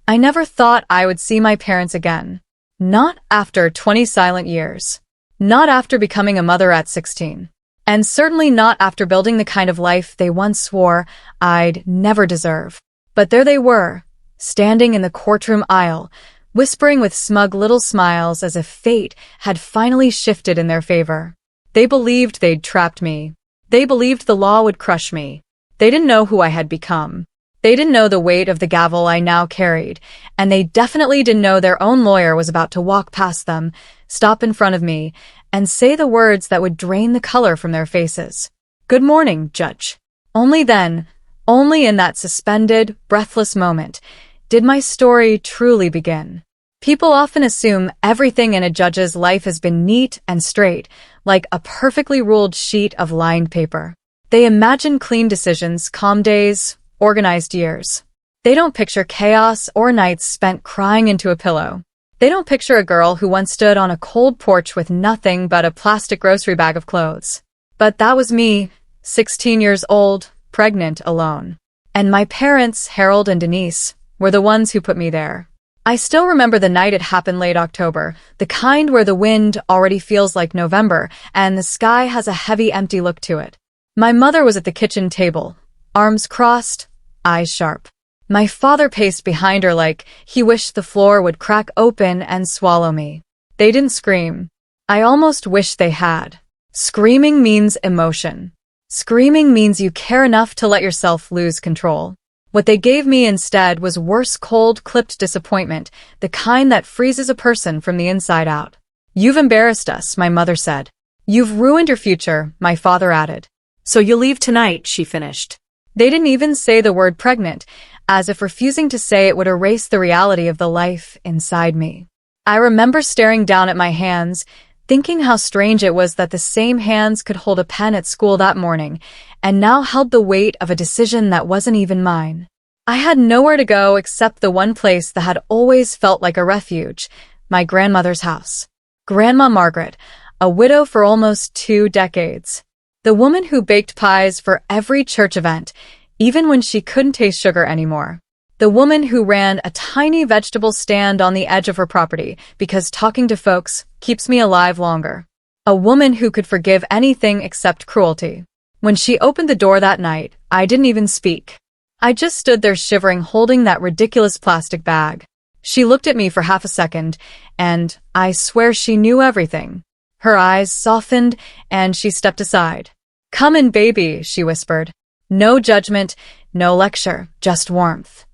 I never thought I would see my parents again. Not after 20 silent years. Not after becoming a mother at 16. And certainly not after building the kind of life they once swore I'd never deserve. But there they were, standing in the courtroom aisle, whispering with smug little smiles as if fate had finally shifted in their favor. They believed they'd trapped me. They believed the law would crush me. They didn't know who I had become. They didn't know the weight of the gavel I now carried, and they definitely didn't know their own lawyer was about to walk past them, stop in front of me, and say the words that would drain the color from their faces. "Good morning, Judge." Only then, only in that suspended, breathless moment, did my story truly begin. People often assume everything in a judge's life has been neat and straight, like a perfectly ruled sheet of lined paper. They imagine clean decisions, calm days, organized years. They don't picture chaos or nights spent crying into a pillow. They don't picture a girl who once stood on a cold porch with nothing but a plastic grocery bag of clothes. But that was me, 16 years old, pregnant, alone. And my parents, Harold and Denise, were the ones who put me there. I still remember the night it happened, late October, the kind where the wind already feels like November and the sky has a heavy, empty look to it. My mother was at the kitchen table, arms crossed, eyes sharp. My father paced behind her like he wished the floor would crack open and swallow me. They didn't scream. I almost wish they had. Screaming means emotion. Screaming means you care enough to let yourself lose control. What they gave me instead was worse, cold, clipped disappointment, the kind that freezes a person from the inside out. "You've embarrassed us," my mother said. "You've ruined your future," my father added. "So you'll leave tonight," she finished. They didn't even say the word pregnant, as if refusing to say it would erase the reality of the life inside me. I remember staring down at my hands, thinking how strange it was that the same hands could hold a pen at school that morning, and now held the weight of a decision that wasn't even mine. I had nowhere to go except the one place that had always felt like a refuge, my grandmother's house. Grandma Margaret, a widow for almost 2 decades. The woman who baked pies for every church event, even when she couldn't taste sugar anymore. The woman who ran a tiny vegetable stand on the edge of her property because talking to folks keeps me alive longer. A woman who could forgive anything except cruelty. When she opened the door that night, I didn't even speak. I just stood there shivering, holding that ridiculous plastic bag. She looked at me for half a second, and I swear she knew everything. Her eyes softened, and she stepped aside. "Come in, baby," she whispered. No judgment, no lecture, just warmth.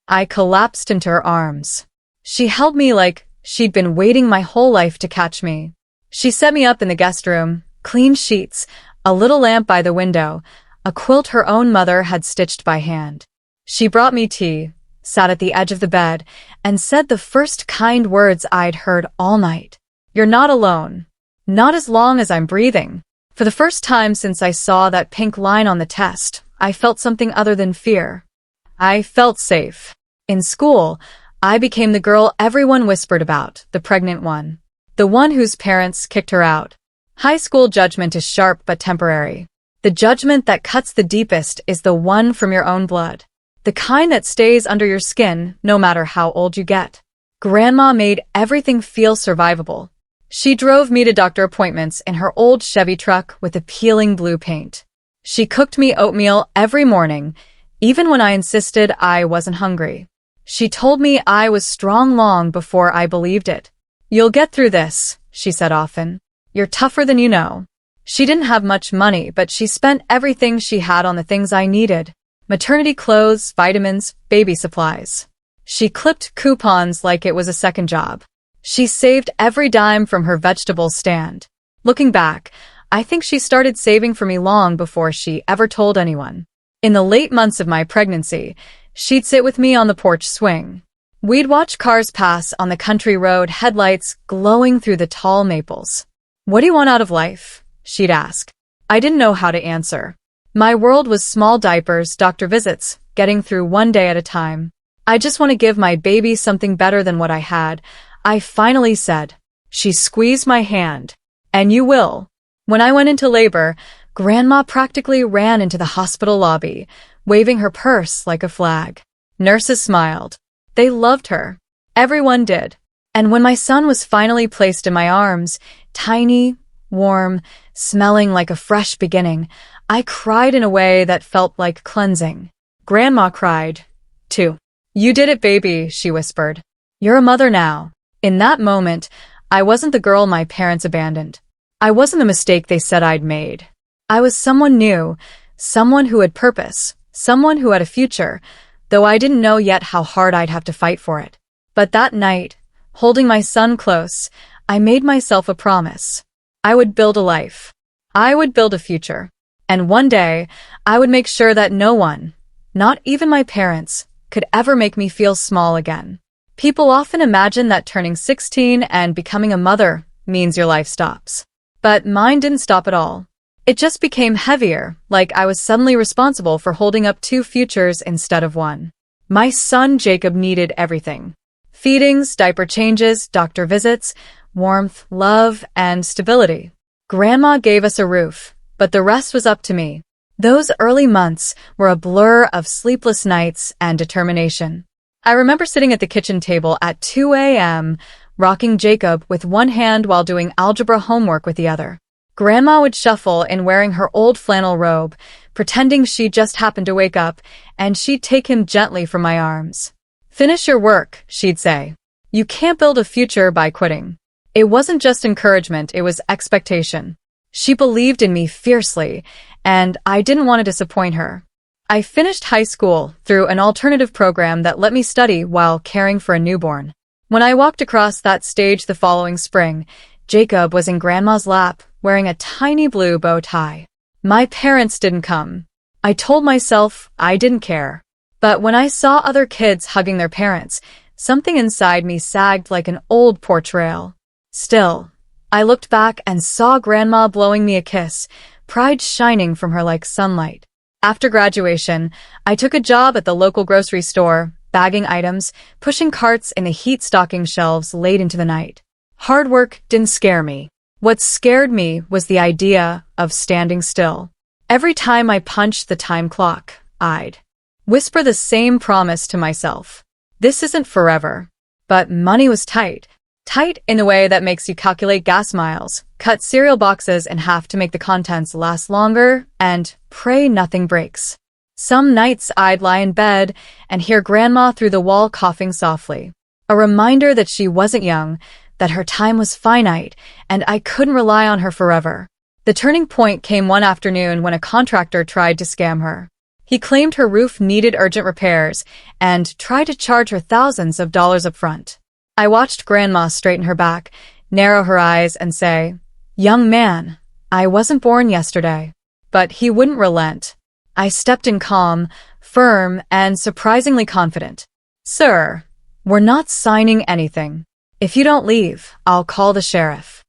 I collapsed into her arms. She held me like she'd been waiting my whole life to catch me. She set me up in the guest room, clean sheets, a little lamp by the window, a quilt her own mother had stitched by hand. She brought me tea, sat at the edge of the bed, and said the first kind words I'd heard all night. "You're not alone. Not as long as I'm breathing." For the first time since I saw that pink line on the test, I felt something other than fear. I felt safe. In school, I became the girl everyone whispered about, the pregnant one. The one whose parents kicked her out. High school judgment is sharp but temporary. The judgment that cuts the deepest is the one from your own blood. The kind that stays under your skin no matter how old you get. Grandma made everything feel survivable. She drove me to doctor appointments in her old Chevy truck with appealing blue paint. She cooked me oatmeal every morning, even when I insisted I wasn't hungry. She told me I was strong long before I believed it. "You'll get through this," she said often. "You're tougher than you know." She didn't have much money, but she spent everything she had on the things I needed. Maternity clothes, vitamins, baby supplies. She clipped coupons like it was a second job. She saved every dime from her vegetable stand. Looking back, I think she started saving for me long before she ever told anyone. In the late months of my pregnancy, she'd sit with me on the porch swing. We'd watch cars pass on the country road, headlights glowing through the tall maples. "What do you want out of life?" she'd ask. I didn't know how to answer. My world was small diapers, doctor visits, getting through one day at a time. "I just want to give my baby something better than what I had," I finally said. She squeezed my hand. "And you will." When I went into labor, Grandma practically ran into the hospital lobby, waving her purse like a flag. Nurses smiled. They loved her. Everyone did. And when my son was finally placed in my arms, tiny, warm, smelling like a fresh beginning, I cried in a way that felt like cleansing. Grandma cried, too. You did it, baby, she whispered. You're a mother now. In that moment, I wasn't the girl my parents abandoned. I wasn't the mistake they said I'd made. I was someone new, someone who had purpose, someone who had a future, though I didn't know yet how hard I'd have to fight for it. But that night, holding my son close, I made myself a promise. I would build a life. I would build a future. And one day, I would make sure that no one, not even my parents, could ever make me feel small again. People often imagine that turning 16 and becoming a mother means your life stops. But mine didn't stop at all. It just became heavier, like I was suddenly responsible for holding up two futures instead of one. My son Jacob needed everything. Feedings, diaper changes, doctor visits, warmth, love, and stability. Grandma gave us a roof, but the rest was up to me. Those early months were a blur of sleepless nights and determination. I remember sitting at the kitchen table at 2 a.m., rocking Jacob with one hand while doing algebra homework with the other. Grandma would shuffle in wearing her old flannel robe, pretending she just happened to wake up, and she'd take him gently from my arms. Finish your work, she'd say. You can't build a future by quitting. It wasn't just encouragement, it was expectation. She believed in me fiercely, and I didn't want to disappoint her. I finished high school through an alternative program that let me study while caring for a newborn. When I walked across that stage the following spring, Jacob was in Grandma's lap, wearing a tiny blue bow tie. My parents didn't come. I told myself I didn't care. But when I saw other kids hugging their parents, something inside me sagged like an old porch rail. Still, I looked back and saw Grandma blowing me a kiss, pride shining from her like sunlight. After graduation, I took a job at the local grocery store, bagging items, pushing carts in the heat-stocking shelves late into the night. Hard work didn't scare me. What scared me was the idea of standing still. Every time I punched the time clock, I'd whisper the same promise to myself. This isn't forever. But money was tight. Tight in a way that makes you calculate gas miles, cut cereal boxes in half to make the contents last longer, and pray nothing breaks. Some nights I'd lie in bed and hear Grandma through the wall coughing softly. A reminder that she wasn't young, that her time was finite, and I couldn't rely on her forever. The turning point came one afternoon when a contractor tried to scam her. He claimed her roof needed urgent repairs and tried to charge her thousands of dollars up front. I watched Grandma straighten her back, narrow her eyes, and say, "Young man, I wasn't born yesterday." But he wouldn't relent. I stepped in calm, firm, and surprisingly confident. "Sir, we're not signing anything. If you don't leave, I'll call the sheriff."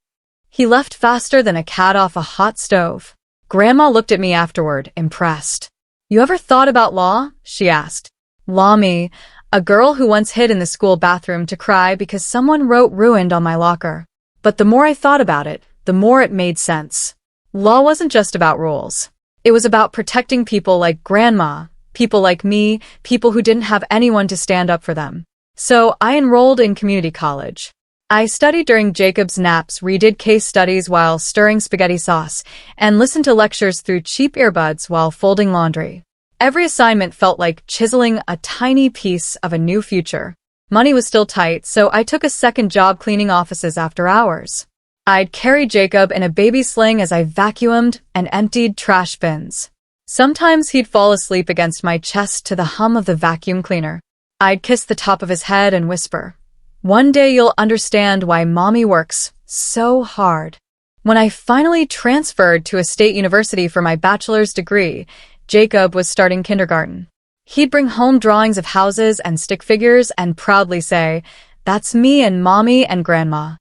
He left faster than a cat off a hot stove. Grandma looked at me afterward, impressed. "You ever thought about law?" she asked. Law me, a girl who once hid in the school bathroom to cry because someone wrote ruined on my locker. But the more I thought about it, the more it made sense. Law wasn't just about rules. It was about protecting people like Grandma, people like me, people who didn't have anyone to stand up for them. So I enrolled in community college. I studied during Jacob's naps, redid case studies while stirring spaghetti sauce, and listened to lectures through cheap earbuds while folding laundry. Every assignment felt like chiseling a tiny piece of a new future. Money was still tight, so I took a second job cleaning offices after hours. I'd carry Jacob in a baby sling as I vacuumed and emptied trash bins. Sometimes he'd fall asleep against my chest to the hum of the vacuum cleaner. I'd kiss the top of his head and whisper, "One day you'll understand why Mommy works so hard." When I finally transferred to a state university for my bachelor's degree, Jacob was starting kindergarten. He'd bring home drawings of houses and stick figures and proudly say, "That's me and Mommy and Grandma."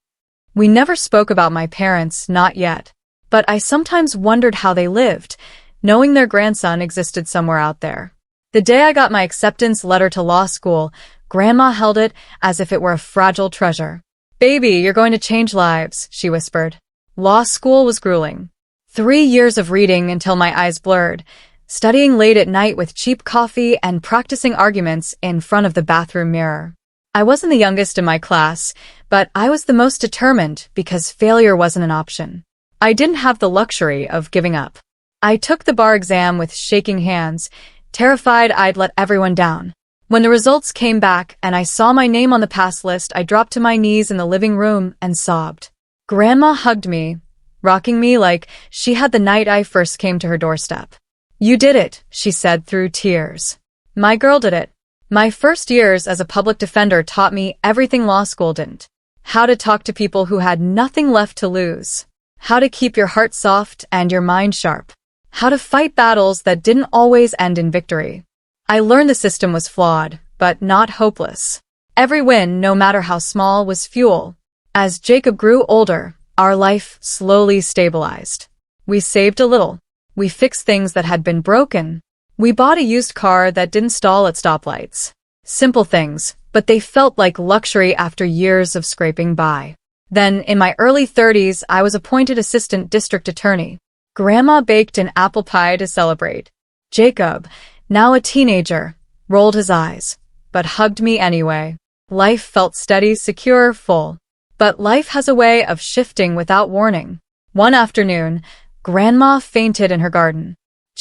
We never spoke about my parents, not yet. But I sometimes wondered how they lived, knowing their grandson existed somewhere out there. The day I got my acceptance letter to law school, Grandma held it as if it were a fragile treasure. "Baby, you're going to change lives," she whispered. Law school was grueling. 3 years of reading until my eyes blurred, studying late at night with cheap coffee and practicing arguments in front of the bathroom mirror. I wasn't the youngest in my class, but I was the most determined because failure wasn't an option. I didn't have the luxury of giving up. I took the bar exam with shaking hands, terrified I'd let everyone down. When the results came back and I saw my name on the pass list, I dropped to my knees in the living room and sobbed. Grandma hugged me, rocking me like she had the night I first came to her doorstep. "You did it," she said through tears. "My girl did it." My first years as a public defender taught me everything law school didn't. How to talk to people who had nothing left to lose. How to keep your heart soft and your mind sharp. How to fight battles that didn't always end in victory. I learned the system was flawed, but not hopeless. Every win, no matter how small, was fuel. As Jacob grew older, our life slowly stabilized. We saved a little. We fixed things that had been broken. We bought a used car that didn't stall at stoplights. Simple things, but they felt like luxury after years of scraping by. Then, in my early 30s, I was appointed assistant district attorney. Grandma baked an apple pie to celebrate. Jacob, now a teenager, rolled his eyes, but hugged me anyway. Life felt steady, secure, full. But life has a way of shifting without warning. One afternoon, Grandma fainted in her garden.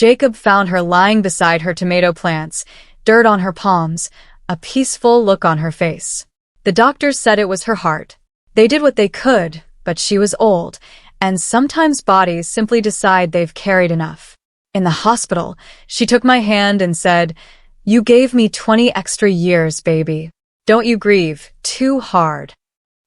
Jacob found her lying beside her tomato plants, dirt on her palms, a peaceful look on her face. The doctors said it was her heart. They did what they could, but she was old, and sometimes bodies simply decide they've carried enough. In the hospital, she took my hand and said, "You gave me 20 extra years, baby. Don't you grieve too hard."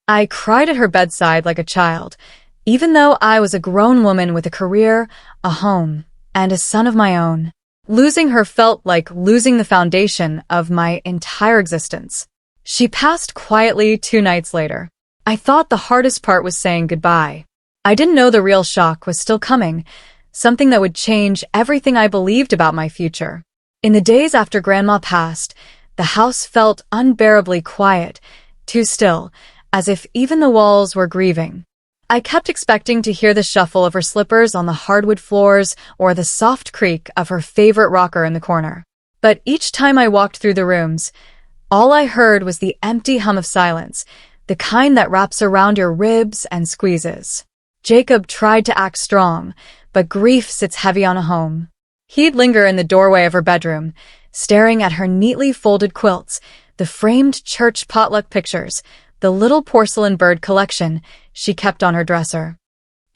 I cried at her bedside like a child, even though I was a grown woman with a career, a home, and a son of my own. Losing her felt like losing the foundation of my entire existence. She passed quietly 2 nights later. I thought the hardest part was saying goodbye. I didn't know the real shock was still coming, something that would change everything I believed about my future. In the days after Grandma passed, the house felt unbearably quiet, too still, as if even the walls were grieving. I kept expecting to hear the shuffle of her slippers on the hardwood floors or the soft creak of her favorite rocker in the corner. But each time I walked through the rooms, all I heard was the empty hum of silence, the kind that wraps around your ribs and squeezes. Jacob tried to act strong, but grief sits heavy on a home. He'd linger in the doorway of her bedroom, staring at her neatly folded quilts, the framed church potluck pictures, the little porcelain bird collection she kept on her dresser.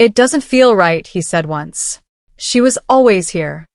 "It doesn't feel right," he said once. "She was always here."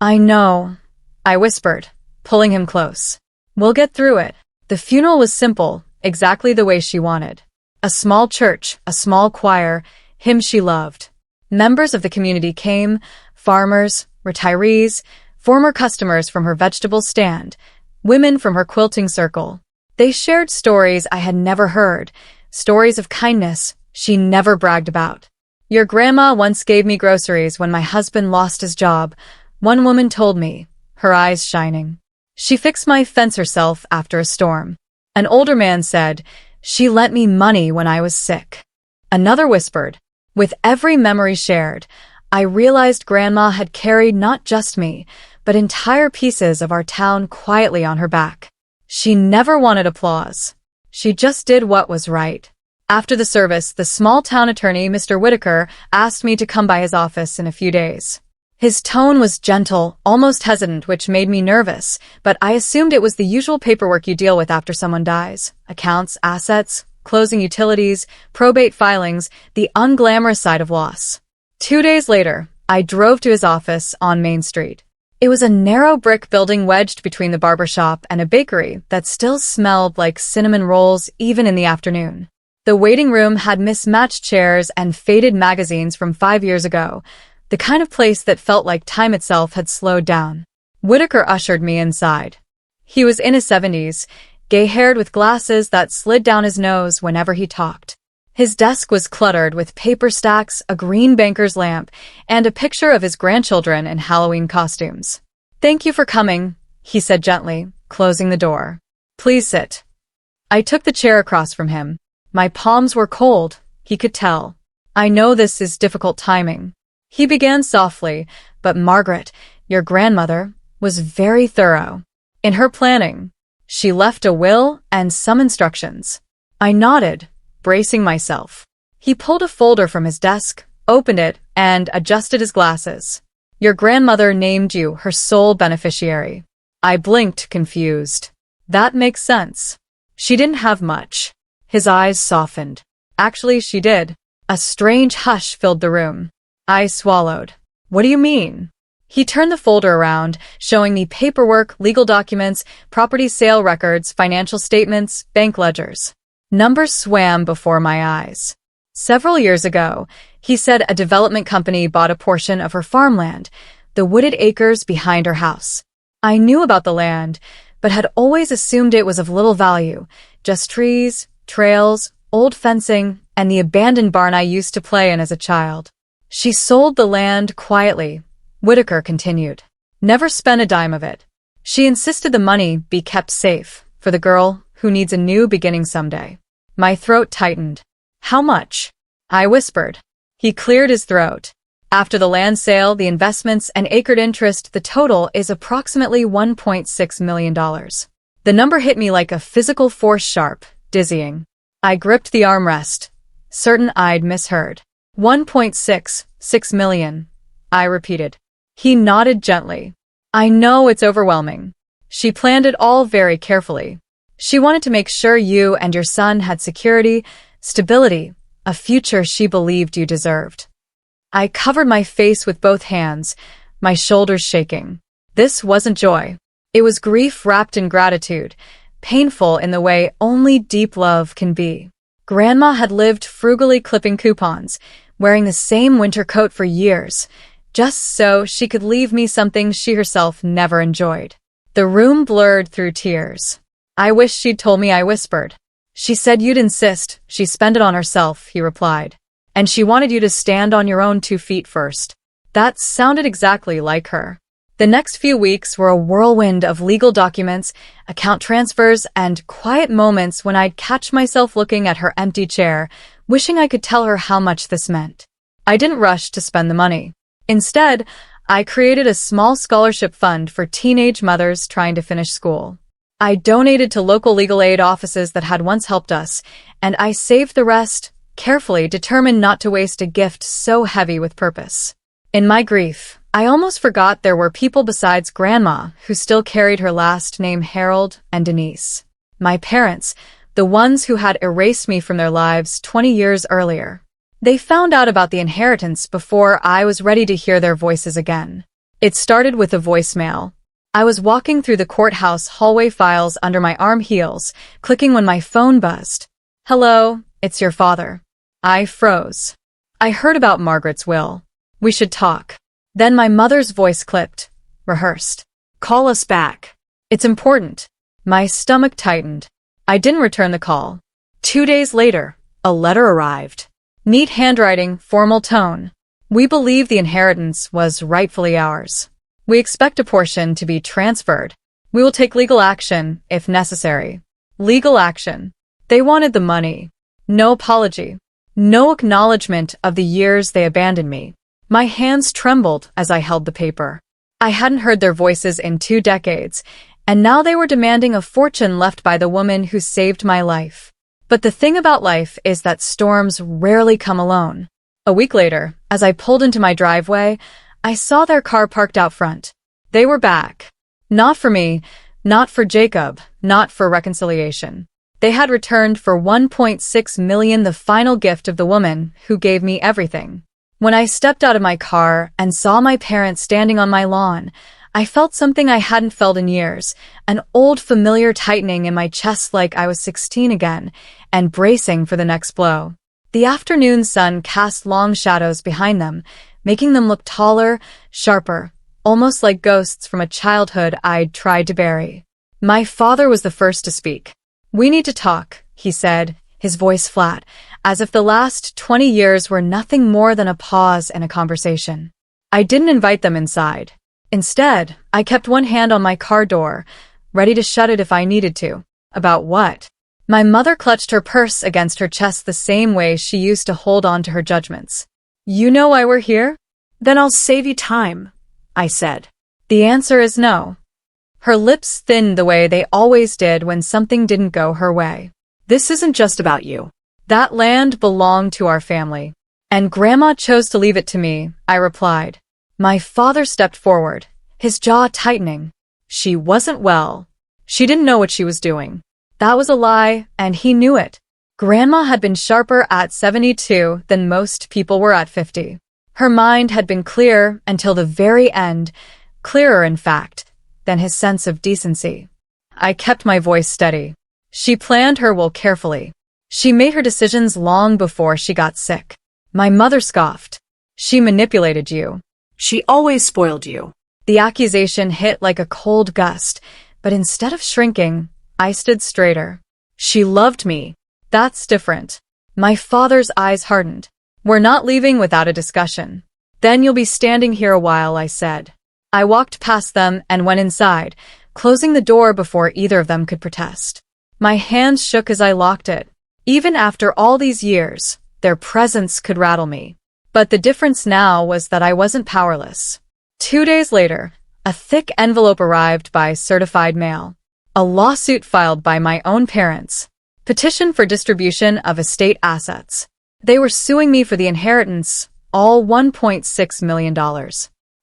"I know," I whispered, pulling him close. "We'll get through it." The funeral was simple, exactly the way she wanted. A small church, a small choir, hymns she loved. Members of the community came, farmers, retirees, former customers from her vegetable stand, women from her quilting circle. They shared stories I had never heard, stories of kindness she never bragged about. "Your grandma once gave me groceries when my husband lost his job," one woman told me, her eyes shining. "She fixed my fence herself after a storm." An older man said, "She lent me money when I was sick." Another whispered. With every memory shared, I realized Grandma had carried not just me, but entire pieces of our town quietly on her back. She never wanted applause. She just did what was right. After the service, the small-town attorney, Mr. Whitaker, asked me to come by his office in a few days. His tone was gentle, almost hesitant, which made me nervous, but I assumed it was the usual paperwork you deal with after someone dies. Accounts, assets, closing utilities, probate filings, the unglamorous side of loss. 2 days later, I drove to his office on Main Street. It was a narrow brick building wedged between the barber shop and a bakery that still smelled like cinnamon rolls even in the afternoon. The waiting room had mismatched chairs and faded magazines from 5 years ago, the kind of place that felt like time itself had slowed down. Whitaker ushered me inside. He was in his 70s, gay-haired with glasses that slid down his nose whenever he talked. His desk was cluttered with paper stacks, a green banker's lamp, and a picture of his grandchildren in Halloween costumes. "Thank you for coming," he said gently, closing the door. "Please sit." I took the chair across from him. My palms were cold, he could tell. "I know this is difficult timing." He began softly, "But Margaret, your grandmother, was very thorough in her planning. She left a will and some instructions. I nodded, bracing myself. He pulled a folder from his desk, opened it, and adjusted his glasses. Your grandmother named you her sole beneficiary. I blinked, confused. That makes sense. She didn't have much. His eyes softened. Actually, she did. A strange hush filled the room. I swallowed. What do you mean? He turned the folder around, showing me paperwork, legal documents, property sale records, financial statements, bank ledgers. Numbers swam before my eyes. Several years ago, he said a development company bought a portion of her farmland, the wooded acres behind her house. I knew about the land, but had always assumed it was of little value, just trees, trails, old fencing, and the abandoned barn I used to play in as a child. She sold the land quietly, Whitaker continued. Never spent a dime of it. She insisted the money be kept safe for the girl who needs a new beginning someday. My throat tightened. How much? I whispered. He cleared his throat. After the land sale, the investments, and acred interest, the total is approximately $1.6 million. The number hit me like a physical force, sharp, dizzying. I gripped the armrest, certain I'd misheard. 1.66 million, I repeated. He nodded gently. I know it's overwhelming. She planned it all very carefully. She wanted to make sure you and your son had security, stability, a future she believed you deserved. I covered my face with both hands, my shoulders shaking. This wasn't joy. It was grief wrapped in gratitude, painful in the way only deep love can be. Grandma had lived frugally, clipping coupons, wearing the same winter coat for years, just so she could leave me something she herself never enjoyed. The room blurred through tears. I wish she'd told me, I whispered. She said you'd insist she spend it on herself, he replied. And she wanted you to stand on your own 2 feet first. That sounded exactly like her. The next few weeks were a whirlwind of legal documents, account transfers, and quiet moments when I'd catch myself looking at her empty chair, wishing I could tell her how much this meant. I didn't rush to spend the money. Instead, I created a small scholarship fund for teenage mothers trying to finish school. I donated to local legal aid offices that had once helped us, and I saved the rest, carefully, determined not to waste a gift so heavy with purpose. In my grief, I almost forgot there were people besides Grandma who still carried her last name, Harold and Denise. My parents, the ones who had erased me from their lives 20 years earlier. They found out about the inheritance before I was ready to hear their voices again. It started with a voicemail. I was walking through the courthouse hallway, files under my arm, heels clicking, when my phone buzzed. Hello, it's your father. I froze. I heard about Margaret's will. We should talk. Then my mother's voice clipped, rehearsed. Call us back. It's important. My stomach tightened. I didn't return the call. 2 days later, a letter arrived. Neat handwriting, formal tone. We believe the inheritance was rightfully ours. We expect a portion to be transferred. We will take legal action if necessary. Legal action. They wanted the money. No apology. No acknowledgement of the years they abandoned me. My hands trembled as I held the paper. I hadn't heard their voices in 2 decades, and now they were demanding a fortune left by the woman who saved my life. But the thing about life is that storms rarely come alone. A week later, as I pulled into my driveway, I saw their car parked out front. They were back. Not for me, not for Jacob, not for reconciliation. They had returned for $1.6 million, the final gift of the woman who gave me everything. When I stepped out of my car and saw my parents standing on my lawn, I felt something I hadn't felt in years, an old familiar tightening in my chest, like I was 16 again, and bracing for the next blow. The afternoon sun cast long shadows behind them, making them look taller, sharper, almost like ghosts from a childhood I'd tried to bury. My father was the first to speak. We need to talk, he said, his voice flat, as if the last 20 years were nothing more than a pause in a conversation. I didn't invite them inside. Instead, I kept one hand on my car door, ready to shut it if I needed to. About what? My mother clutched her purse against her chest the same way she used to hold on to her judgments. You know why we're here? Then I'll save you time, I said. The answer is no. Her lips thinned the way they always did when something didn't go her way. This isn't just about you. That land belonged to our family. And Grandma chose to leave it to me, I replied. My father stepped forward, his jaw tightening. She wasn't well. She didn't know what she was doing. That was a lie, and he knew it. Grandma had been sharper at 72 than most people were at 50. Her mind had been clear until the very end, clearer, in fact, than his sense of decency. I kept my voice steady. She planned her will carefully. She made her decisions long before she got sick. My mother scoffed. She manipulated you. She always spoiled you. The accusation hit like a cold gust, but instead of shrinking, I stood straighter. She loved me. That's different. My father's eyes hardened. We're not leaving without a discussion. Then you'll be standing here a while, I said. I walked past them and went inside, closing the door before either of them could protest. My hands shook as I locked it. Even after all these years, their presence could rattle me. But the difference now was that I wasn't powerless. 2 days later, a thick envelope arrived by certified mail. A lawsuit filed by my own parents. Petition for distribution of estate assets. They were suing me for the inheritance, all $1.6 million.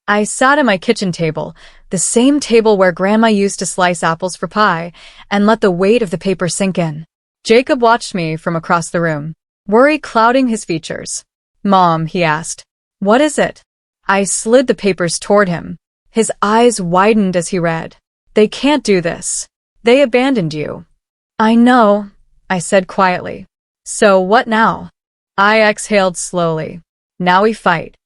I sat at my kitchen table, the same table where Grandma used to slice apples for pie, and let the weight of the paper sink in. Jacob watched me from across the room, worry clouding his features. Mom, he asked, what is it? I slid the papers toward him. His eyes widened as he read. They can't do this. They abandoned you. I know, I said quietly. So what now? I exhaled slowly. Now we fight.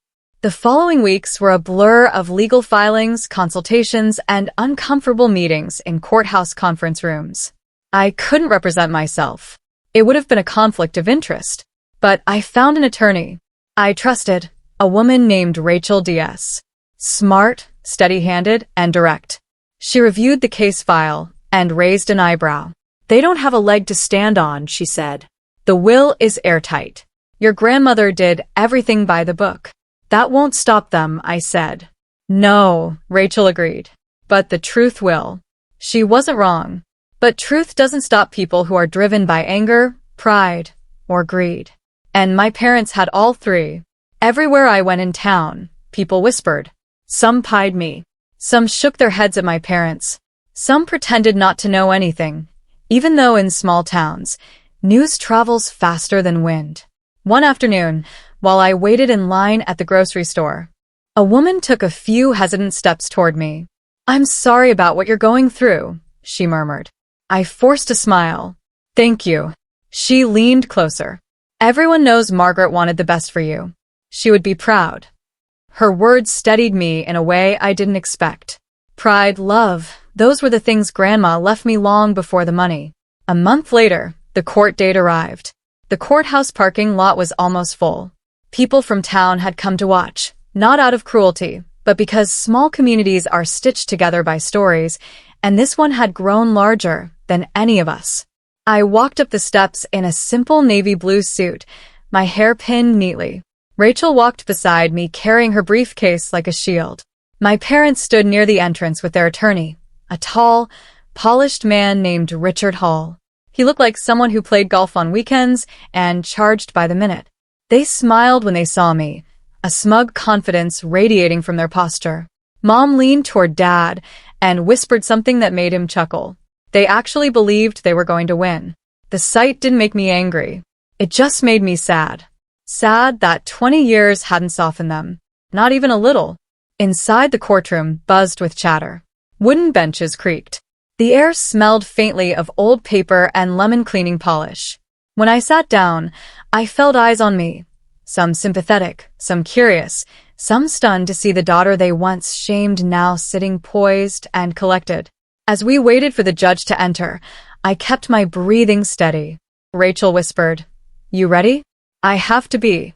The following weeks were a blur of legal filings, consultations, and uncomfortable meetings in courthouse conference rooms. I couldn't represent myself. It would have been a conflict of interest. But I found an attorney I trusted, a woman named Rachel D.S. Smart, steady-handed, and direct. She reviewed the case file and raised an eyebrow. They don't have a leg to stand on, she said. The will is airtight. Your grandmother did everything by the book. That won't stop them, I said. No, Rachel agreed. But the truth will. She wasn't wrong. But truth doesn't stop people who are driven by anger, pride, or greed. And my parents had all three. Everywhere I went in town, people whispered. Some pied me. Some shook their heads at my parents. Some pretended not to know anything. Even though in small towns, news travels faster than wind. One afternoon, while I waited in line at the grocery store, a woman took a few hesitant steps toward me. I'm sorry about what you're going through, she murmured. I forced a smile. Thank you. She leaned closer. Everyone knows Margaret wanted the best for you. She would be proud. Her words steadied me in a way I didn't expect. Pride, love, those were the things Grandma left me long before the money. A month later, the court date arrived. The courthouse parking lot was almost full. People from town had come to watch, not out of cruelty, but because small communities are stitched together by stories, and this one had grown larger than any of us. I walked up the steps in a simple navy blue suit, my hair pinned neatly. Rachel walked beside me carrying her briefcase like a shield. My parents stood near the entrance with their attorney, a tall, polished man named Richard Hall. He looked like someone who played golf on weekends and charged by the minute. They smiled when they saw me, a smug confidence radiating from their posture. Mom leaned toward Dad and whispered something that made him chuckle. They actually believed they were going to win. The sight didn't make me angry. It just made me sad. Sad that 20 years hadn't softened them. Not even a little. Inside the courtroom buzzed with chatter. Wooden benches creaked. The air smelled faintly of old paper and lemon cleaning polish. When I sat down, I felt eyes on me. Some sympathetic, some curious, some stunned to see the daughter they once shamed now sitting poised and collected. As we waited for the judge to enter, I kept my breathing steady. Rachel whispered, "You ready?" "I have to be."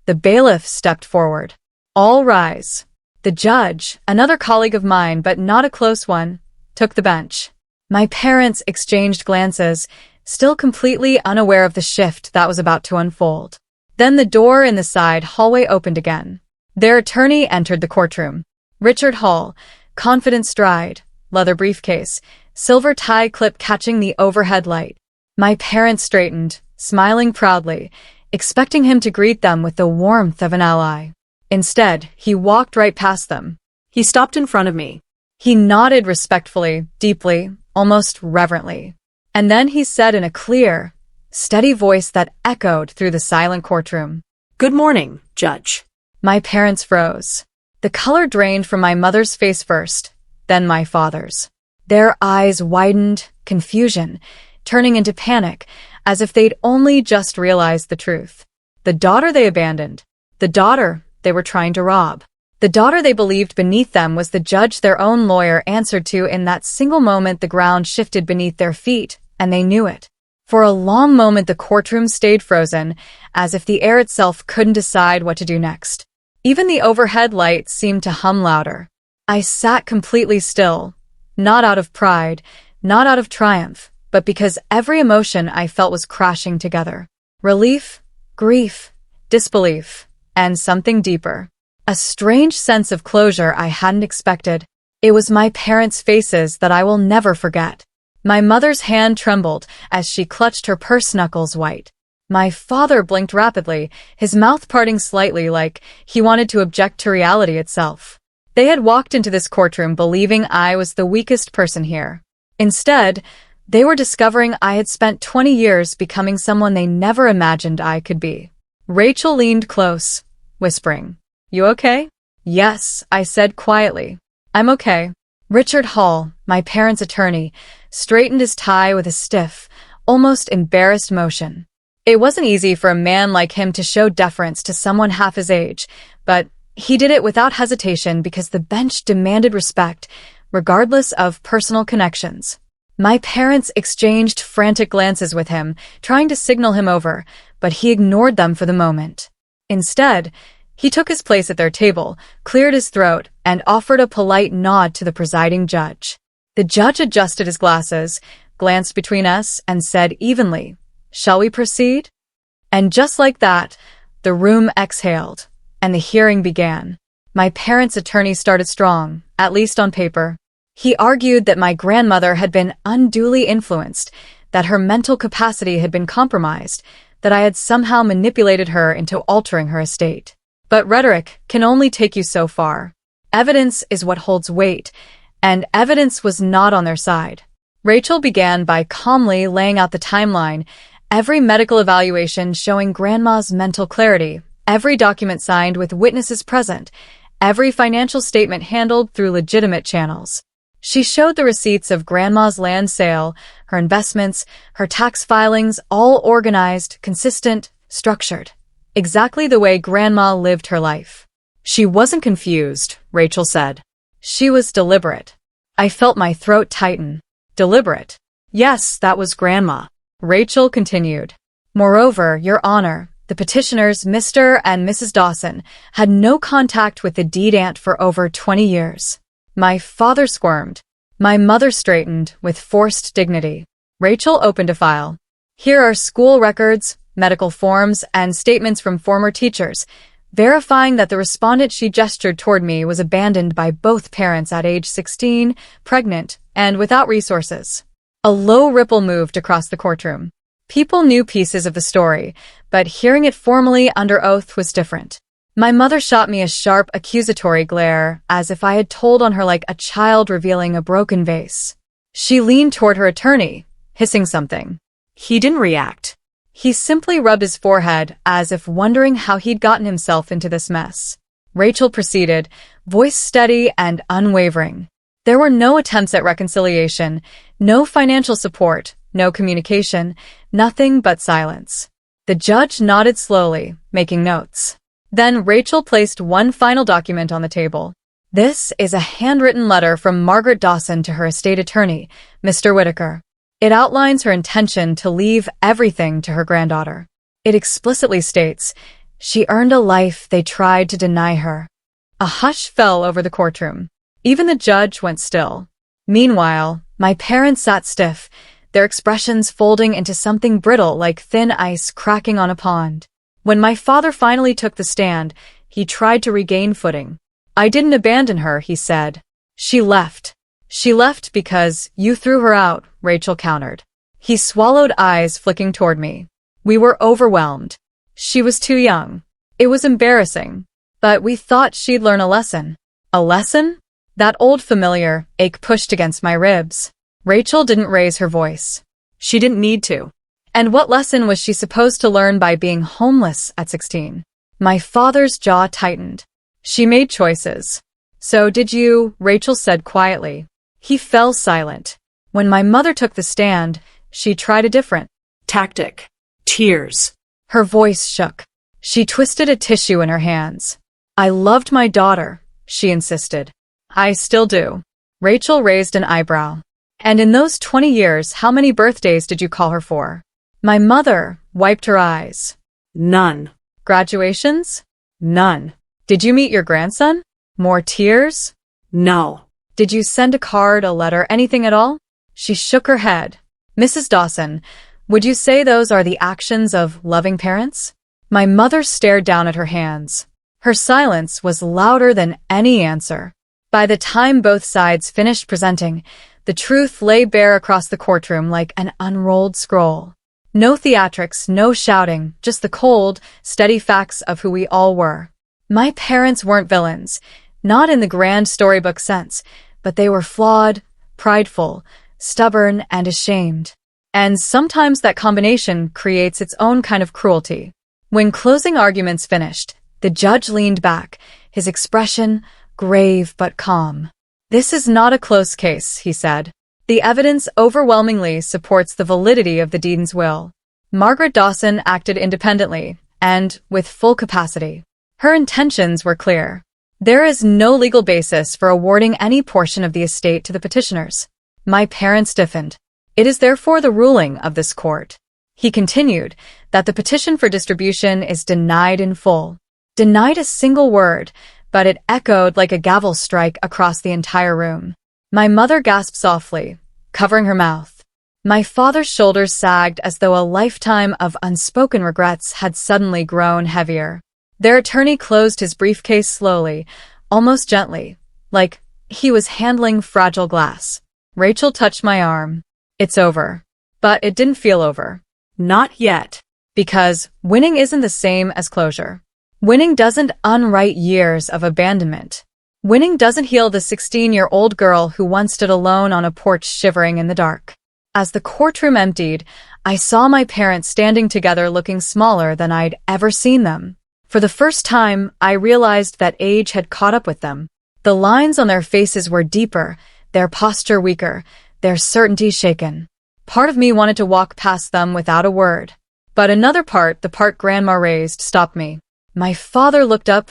The bailiff stepped forward. "All rise." The judge, another colleague of mine but not a close one, took the bench. My parents exchanged glances, still completely unaware of the shift that was about to unfold. Then the door in the side hallway opened again. Their attorney entered the courtroom. Richard Hall, confident stride, leather briefcase, silver tie clip catching the overhead light. My parents straightened, smiling proudly, expecting him to greet them with the warmth of an ally. Instead, he walked right past them. He stopped in front of me. He nodded respectfully, deeply, almost reverently. And then he said in a clear, steady voice that echoed through the silent courtroom, "Good morning, Judge." My parents froze. The color drained from my mother's face first, then my father's. Their eyes widened, confusion, turning into panic, as if they'd only just realized the truth. The daughter they abandoned. The daughter they were trying to rob. The daughter they believed beneath them was the judge their own lawyer answered to. In that single moment, the ground shifted beneath their feet, and they knew it. For a long moment, the courtroom stayed frozen, as if the air itself couldn't decide what to do next. Even the overhead lights seemed to hum louder. I sat completely still, not out of pride, not out of triumph, but because every emotion I felt was crashing together. Relief, grief, disbelief, and something deeper. A strange sense of closure I hadn't expected. It was my parents' faces that I will never forget. My mother's hand trembled as she clutched her purse knuckles white. My father blinked rapidly, his mouth parting slightly like he wanted to object to reality itself. They had walked into this courtroom believing I was the weakest person here. Instead, they were discovering I had spent 20 years becoming someone they never imagined I could be. Rachel leaned close, whispering, "You okay?" "Yes," I said quietly. "I'm okay." Richard Hall, my parents' attorney, straightened his tie with a stiff, almost embarrassed motion. It wasn't easy for a man like him to show deference to someone half his age, but he did it without hesitation because the bench demanded respect, regardless of personal connections. My parents exchanged frantic glances with him, trying to signal him over, but he ignored them for the moment. Instead, he took his place at their table, cleared his throat, and offered a polite nod to the presiding judge. The judge adjusted his glasses, glanced between us, and said evenly, "Shall we proceed?" And just like that, the room exhaled, and the hearing began. My parents' attorney started strong, at least on paper. He argued that my grandmother had been unduly influenced, that her mental capacity had been compromised, that I had somehow manipulated her into altering her estate. But rhetoric can only take you so far. Evidence is what holds weight, and evidence was not on their side. Rachel began by calmly laying out the timeline, every medical evaluation showing Grandma's mental clarity, every document signed with witnesses present, every financial statement handled through legitimate channels. She showed the receipts of Grandma's land sale, her investments, her tax filings, all organized, consistent, structured. Exactly the way Grandma lived her life. She wasn't confused, Rachel said. She was deliberate. I felt my throat tighten. Deliberate. Yes, that was Grandma. Rachel continued. Moreover, Your Honor, the petitioners, Mr. and Mrs. Dawson, had no contact with the deed aunt for over 20 years. My father squirmed. My mother straightened with forced dignity. Rachel opened a file. Here are school records, medical forms, and statements from former teachers, verifying that the respondent she gestured toward me was abandoned by both parents at age 16, pregnant, and without resources. A low ripple moved across the courtroom. People knew pieces of the story, but hearing it formally under oath was different. My mother shot me a sharp, accusatory glare, as if I had told on her like a child revealing a broken vase. She leaned toward her attorney, hissing something. He didn't react. He simply rubbed his forehead, as if wondering how he'd gotten himself into this mess. Rachel proceeded, voice steady and unwavering. There were no attempts at reconciliation, no financial support, no communication, nothing but silence. The judge nodded slowly, making notes. Then Rachel placed one final document on the table. This is a handwritten letter from Margaret Dawson to her estate attorney, Mr. Whitaker. It outlines her intention to leave everything to her granddaughter. It explicitly states, she earned a life they tried to deny her. A hush fell over the courtroom. Even the judge went still. Meanwhile, my parents sat stiff, their expressions folding into something brittle like thin ice cracking on a pond. When my father finally took the stand, he tried to regain footing. I didn't abandon her, he said. She left. She left because you threw her out, Rachel countered. He swallowed, eyes flicking toward me. We were overwhelmed. She was too young. It was embarrassing. But we thought she'd learn a lesson. A lesson? That old familiar ache pushed against my ribs. Rachel didn't raise her voice. She didn't need to. And what lesson was she supposed to learn by being homeless at 16? My father's jaw tightened. She made choices. So did you, Rachel said quietly. He fell silent. When my mother took the stand, she tried a different tactic. Tears. Her voice shook. She twisted a tissue in her hands. I loved my daughter, she insisted. I still do. Rachel raised an eyebrow. And in those 20 years, how many birthdays did you call her for? My mother wiped her eyes. None. Graduations? None. Did you meet your grandson? More tears? No. Did you send a card, a letter, anything at all? She shook her head. Mrs. Dawson, would you say those are the actions of loving parents? My mother stared down at her hands. Her silence was louder than any answer. By the time both sides finished presenting, the truth lay bare across the courtroom like an unrolled scroll. No theatrics, no shouting, just the cold, steady facts of who we all were. My parents weren't villains, not in the grand storybook sense, but they were flawed, prideful, stubborn, and ashamed. And sometimes that combination creates its own kind of cruelty. When closing arguments finished, the judge leaned back, his expression grave but calm. This is not a close case, he said. The evidence overwhelmingly supports the validity of the dean's will. Margaret Dawson acted independently and with full capacity. Her intentions were clear. There is no legal basis for awarding any portion of the estate to the petitioners. My parents stiffened. It is therefore the ruling of this court. He continued that the petition for distribution is denied in full. Denied a single word, but it echoed like a gavel strike across the entire room. My mother gasped softly, covering her mouth. My father's shoulders sagged as though a lifetime of unspoken regrets had suddenly grown heavier. Their attorney closed his briefcase slowly, almost gently, like he was handling fragile glass. Rachel touched my arm. It's over. But it didn't feel over. Not yet. Because winning isn't the same as closure. Winning doesn't unwrite years of abandonment. Winning doesn't heal the 16-year-old girl who once stood alone on a porch shivering in the dark. As the courtroom emptied, I saw my parents standing together looking smaller than I'd ever seen them. For the first time, I realized that age had caught up with them. The lines on their faces were deeper, their posture weaker, their certainty shaken. Part of me wanted to walk past them without a word. But another part, the part Grandma raised, stopped me. My father looked up,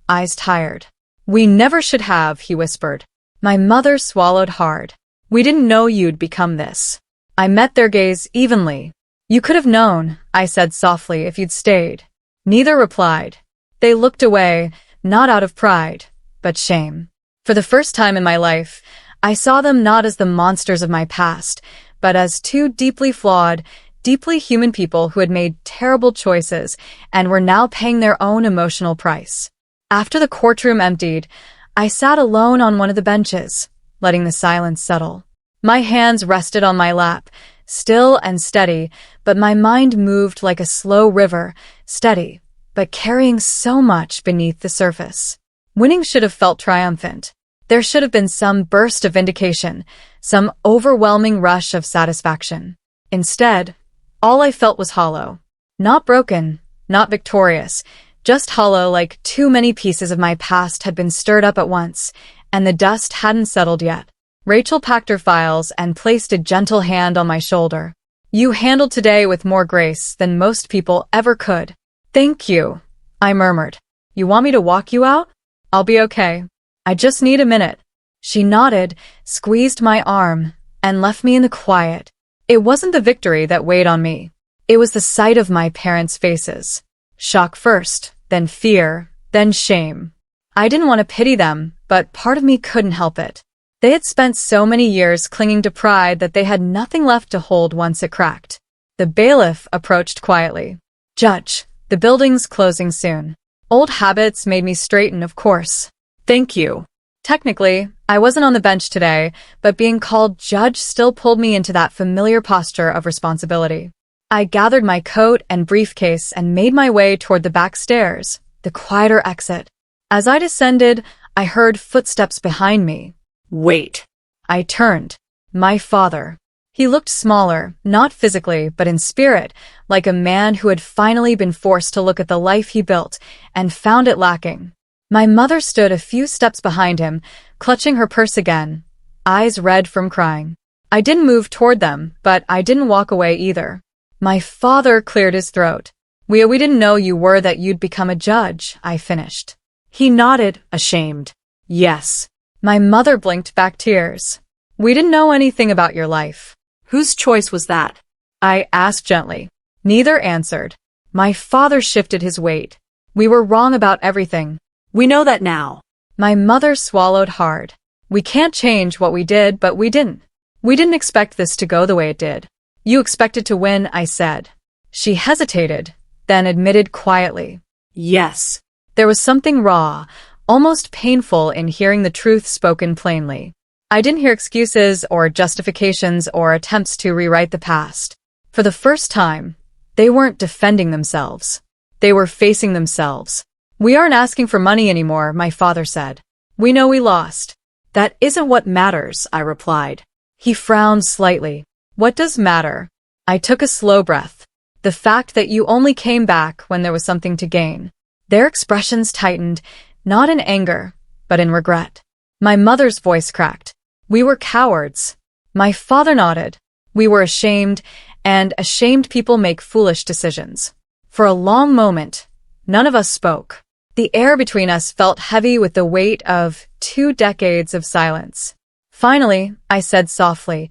eyes tired. We never should have, he whispered. My mother swallowed hard. We didn't know you'd become this. I met their gaze evenly. You could have known, I said softly, if you'd stayed. Neither replied. They looked away, not out of pride, but shame. For the first time in my life, I saw them not as the monsters of my past, but as two deeply flawed, deeply human people who had made terrible choices and were now paying their own emotional price. After the courtroom emptied, I sat alone on one of the benches, letting the silence settle. My hands rested on my lap, still and steady, but my mind moved like a slow river, steady, but carrying so much beneath the surface. Winning should have felt triumphant. There should have been some burst of vindication, some overwhelming rush of satisfaction. Instead, all I felt was hollow. Not broken, not victorious, just hollow, like too many pieces of my past had been stirred up at once, and the dust hadn't settled yet. Rachel packed her files and placed a gentle hand on my shoulder. You handled today with more grace than most people ever could. Thank you, I murmured. You want me to walk you out? I'll be okay. I just need a minute. She nodded, squeezed my arm, and left me in the quiet. It wasn't the victory that weighed on me. It was the sight of my parents' faces. Shock first, then fear, then shame. I didn't want to pity them, but part of me couldn't help it. They had spent so many years clinging to pride that they had nothing left to hold once it cracked. The bailiff approached quietly. Judge, the building's closing soon. Old habits made me straighten, of course. Thank you. Technically, I wasn't on the bench today, but being called judge still pulled me into that familiar posture of responsibility. I gathered my coat and briefcase and made my way toward the back stairs, the quieter exit. As I descended, I heard footsteps behind me. Wait. I turned. My father. He looked smaller, not physically, but in spirit, like a man who had finally been forced to look at the life he built and found it lacking. My mother stood a few steps behind him, clutching her purse again, eyes red from crying. I didn't move toward them, but I didn't walk away either. My father cleared his throat. We didn't know you were that you'd become a judge, I finished. He nodded, ashamed. Yes. My mother blinked back tears. We didn't know anything about your life. Whose choice was that? I asked gently. Neither answered. My father shifted his weight. We were wrong about everything. We know that now. My mother swallowed hard. We can't change what we did, but we didn't. We didn't expect this to go the way it did. You expected to win, I said. She hesitated, then admitted quietly. Yes. There was something raw, almost painful in hearing the truth spoken plainly. I didn't hear excuses or justifications or attempts to rewrite the past. For the first time, they weren't defending themselves. They were facing themselves. We aren't asking for money anymore, my father said. We know we lost. That isn't what matters, I replied. He frowned slightly. What does matter? I took a slow breath. The fact that you only came back when there was something to gain. Their expressions tightened, not in anger, but in regret. My mother's voice cracked. We were cowards. My father nodded. We were ashamed, and ashamed people make foolish decisions. For a long moment, none of us spoke. The air between us felt heavy with the weight of 2 decades of silence. Finally, I said softly,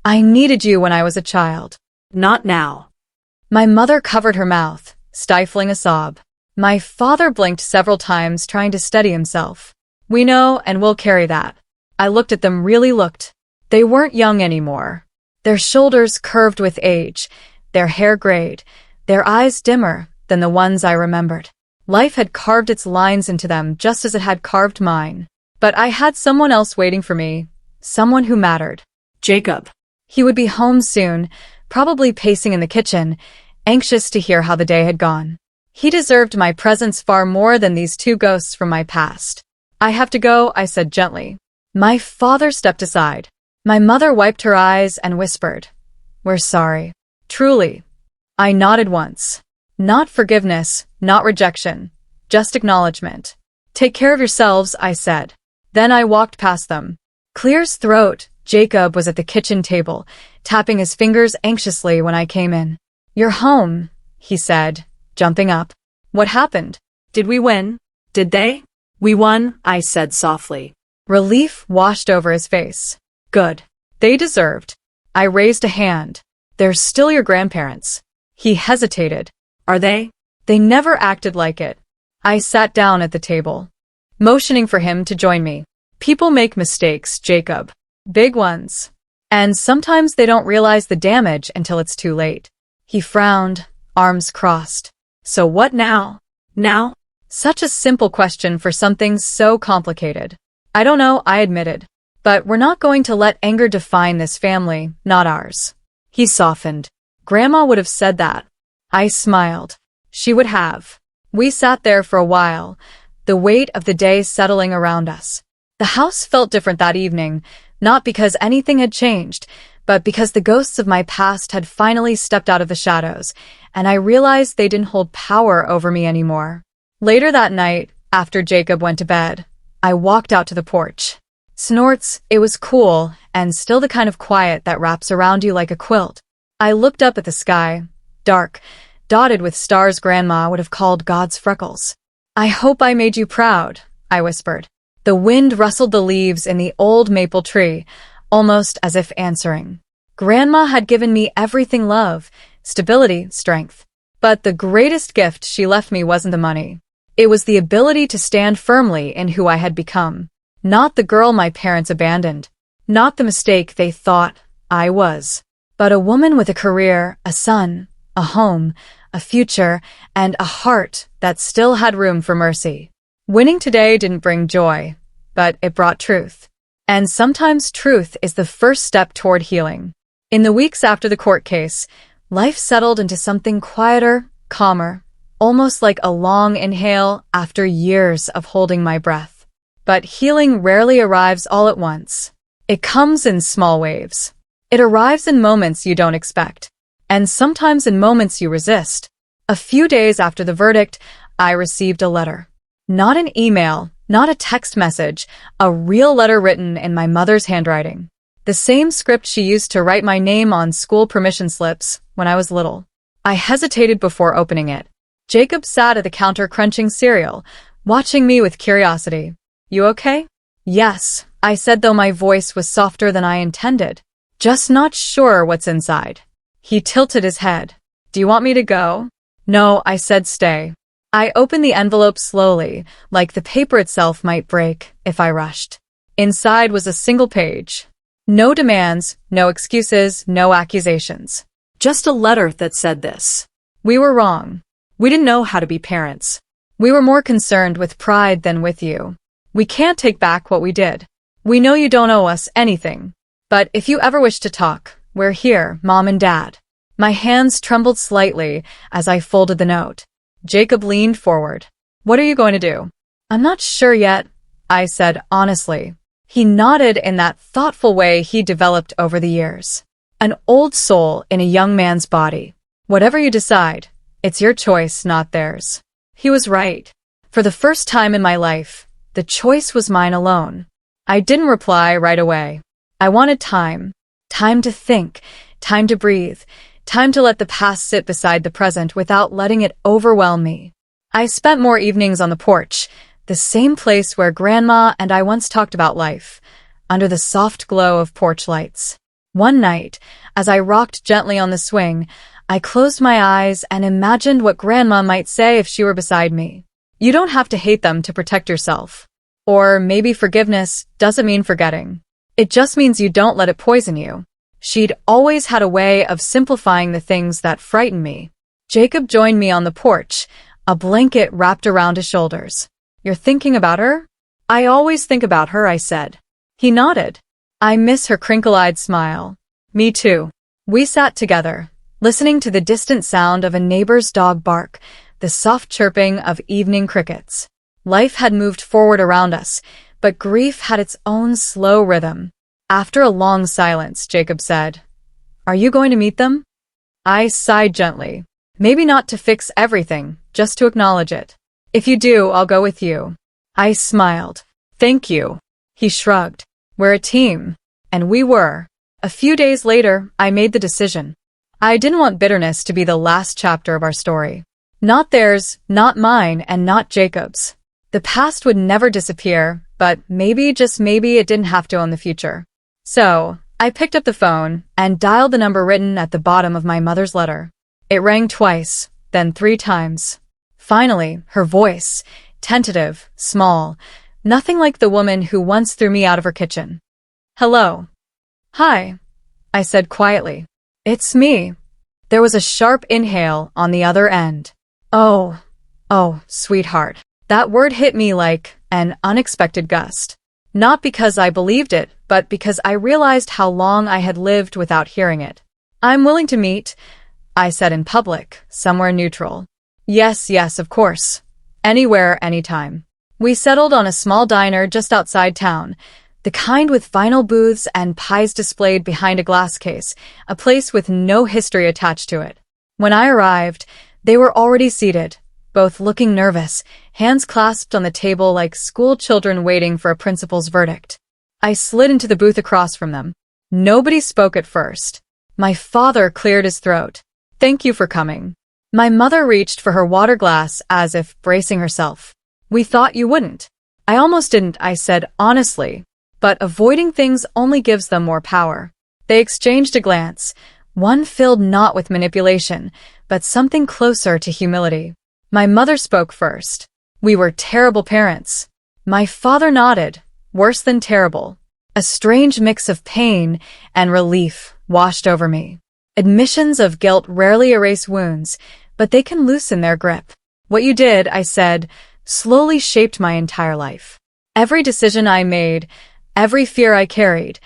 I needed you when I was a child. Not now. My mother covered her mouth, stifling a sob. My father blinked several times, trying to steady himself. We know, and we'll carry that. I looked at them, really looked. They weren't young anymore. Their shoulders curved with age, their hair grayed, their eyes dimmer than the ones I remembered. Life had carved its lines into them just as it had carved mine. But I had someone else waiting for me, someone who mattered. Jacob. He would be home soon, probably pacing in the kitchen, anxious to hear how the day had gone. He deserved my presence far more than these 2 ghosts from my past. I have to go, I said gently. My father stepped aside. My mother wiped her eyes and whispered, We're sorry. Truly. I nodded once. Not forgiveness, not rejection, just acknowledgement. Take care of yourselves, I said. Then I walked past them. Clear's throat, Jacob was at the kitchen table, tapping his fingers anxiously when I came in. You're home, he said, jumping up. What happened? Did we win? Did they? We won, I said softly. Relief washed over his face. Good. They deserved. I raised a hand. They're still your grandparents. He hesitated. Are they? They never acted like it. I sat down at the table, motioning for him to join me. People make mistakes, Jacob. Big ones. And sometimes they don't realize the damage until it's too late. He frowned, arms crossed. So what now? Now? Such a simple question for something so complicated. I don't know, I admitted. But we're not going to let anger define this family, not ours. He softened. Grandma would have said that. I smiled. She would have. We sat there for a while, the weight of the day settling around us. The house felt different that evening, not because anything had changed, but because the ghosts of my past had finally stepped out of the shadows, and I realized they didn't hold power over me anymore. Later that night, after Jacob went to bed, I walked out to the porch. Snorts, it was cool, and still the kind of quiet that wraps around you like a quilt. I looked up at the sky, dark, dotted with stars Grandma would have called God's freckles. I hope I made you proud, I whispered. The wind rustled the leaves in the old maple tree, almost as if answering. Grandma had given me everything: love, stability, strength. But the greatest gift she left me wasn't the money. It was the ability to stand firmly in who I had become. Not the girl my parents abandoned. Not the mistake they thought I was. But a woman with a career, a son, a home, a future, and a heart that still had room for mercy. Winning today didn't bring joy, but it brought truth. And sometimes truth is the first step toward healing. In the weeks after the court case, life settled into something quieter, calmer, almost like a long inhale after years of holding my breath. But healing rarely arrives all at once. It comes in small waves. It arrives in moments you don't expect, and sometimes in moments you resist. A few days after the verdict, I received a letter. Not an email, not a text message, a real letter written in my mother's handwriting. The same script she used to write my name on school permission slips when I was little. I hesitated before opening it. Jacob sat at the counter crunching cereal, watching me with curiosity. "You okay?" "Yes," I said, though my voice was softer than I intended. "Just not sure what's inside." He tilted his head. "Do you want me to go?" "No," I said, "stay." I opened the envelope slowly, like the paper itself might break if I rushed. Inside was a single page. No demands, no excuses, no accusations. Just a letter that said this: "We were wrong. We didn't know how to be parents. We were more concerned with pride than with you. We can't take back what we did. We know you don't owe us anything. But if you ever wish to talk, we're here, Mom and Dad." My hands trembled slightly as I folded the note. Jacob leaned forward. "What are you going to do?" "I'm not sure yet," I said honestly. He nodded in that thoughtful way he developed over the years. An old soul in a young man's body. "Whatever you decide, it's your choice, not theirs." He was right. For the first time in my life, the choice was mine alone. I didn't reply right away. I wanted time. Time to think, time to breathe, time to let the past sit beside the present without letting it overwhelm me. I spent more evenings on the porch, the same place where Grandma and I once talked about life, under the soft glow of porch lights. One night, as I rocked gently on the swing, I closed my eyes and imagined what Grandma might say if she were beside me. "You don't have to hate them to protect yourself." Or maybe forgiveness doesn't mean forgetting. It just means you don't let it poison you. She'd always had a way of simplifying the things that frightened me. Jacob joined me on the porch, a blanket wrapped around his shoulders. "You're thinking about her?" "I always think about her," I said. He nodded. "I miss her crinkle-eyed smile." "Me too." We sat together, listening to the distant sound of a neighbor's dog bark, the soft chirping of evening crickets. Life had moved forward around us, but grief had its own slow rhythm. After a long silence, Jacob said, "Are you going to meet them?" I sighed gently. "Maybe not to fix everything, just to acknowledge it." "If you do, I'll go with you." I smiled. "Thank you." He shrugged. "We're a team." And we were. A few days later, I made the decision. I didn't want bitterness to be the last chapter of our story. Not theirs, not mine, and not Jacob's. The past would never disappear, but maybe, just maybe, it didn't have to own the future. So, I picked up the phone and dialed the number written at the bottom of my mother's letter. It rang twice, then 3 times. Finally, her voice, tentative, small, nothing like the woman who once threw me out of her kitchen. "Hello." "Hi," I said quietly. "It's me." There was a sharp inhale on the other end. Oh, sweetheart. That word hit me like an unexpected gust. Not because I believed it, but because I realized how long I had lived without hearing it. "I'm willing to meet," I said in public, somewhere neutral. Yes, of course. Anywhere, anytime." We settled on a small diner just outside town, the kind with vinyl booths and pies displayed behind a glass case, a place with no history attached to it. When I arrived, they were already seated, both looking nervous, hands clasped on the table like school children waiting for a principal's verdict. I slid into the booth across from them. Nobody spoke at first. My father cleared his throat. "Thank you for coming." My mother reached for her water glass as if bracing herself. "We thought you wouldn't." "I almost didn't," I said honestly. But avoiding things only gives them more power. They exchanged a glance, one filled not with manipulation, but something closer to humility. My mother spoke first. "We were terrible parents." My father nodded. "Worse than terrible." A strange mix of pain and relief washed over me. Admissions of guilt rarely erase wounds, but they can loosen their grip. "What you did," I said, "slowly shaped my entire life. Every decision I made, every fear I carried,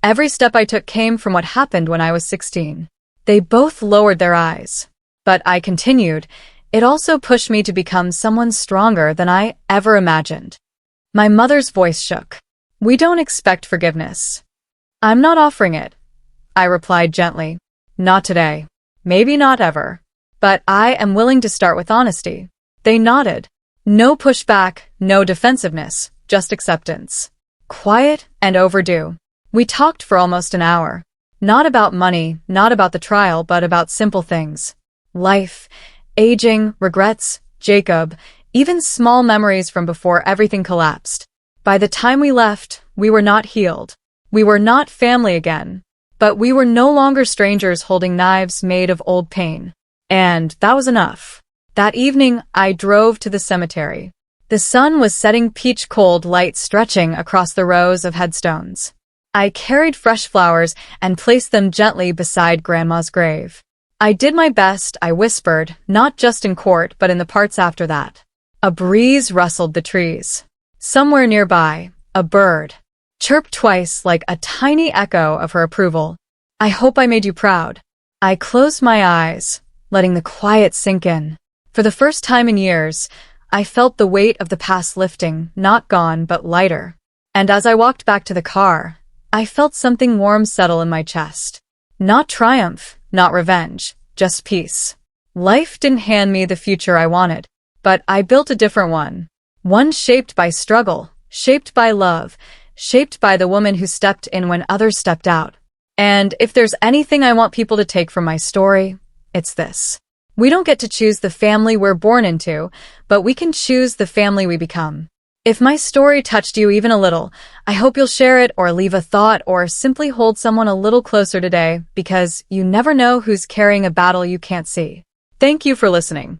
every step I took came from what happened when I was 16. They both lowered their eyes. But I continued. It also pushed me to become someone stronger than I ever imagined. My mother's voice shook. We don't expect forgiveness. I'm not offering it, I replied gently. Not today. Maybe not ever. But I am willing to start with honesty. They nodded. No pushback, no defensiveness, just acceptance. Quiet and overdue. We talked for almost an hour. Not about money, not about the trial, but about simple things. Life, aging, regrets, Jacob, even small memories from before everything collapsed. By the time we left, we were not healed. We were not family again. But we were no longer strangers holding knives made of old pain. And that was enough. That evening, I drove to the cemetery. The sun was setting, peach-cold light stretching across the rows of headstones. I carried fresh flowers and placed them gently beside Grandma's grave. I did my best, I whispered, not just in court but in the parts after that. A breeze rustled the trees. Somewhere nearby, a bird chirped twice like a tiny echo of her approval. I hope I made you proud. I closed my eyes, letting the quiet sink in. For the first time in years, I felt the weight of the past lifting, not gone but lighter. And as I walked back to the car, I felt something warm settle in my chest. Not triumph, not revenge, just peace. Life didn't hand me the future I wanted, but I built a different one. One shaped by struggle, shaped by love, shaped by the woman who stepped in when others stepped out. And if there's anything I want people to take from my story, it's this. We don't get to choose the family we're born into, but we can choose the family we become. If my story touched you even a little, I hope you'll share it or leave a thought or simply hold someone a little closer today, because you never know who's carrying a battle you can't see. Thank you for listening.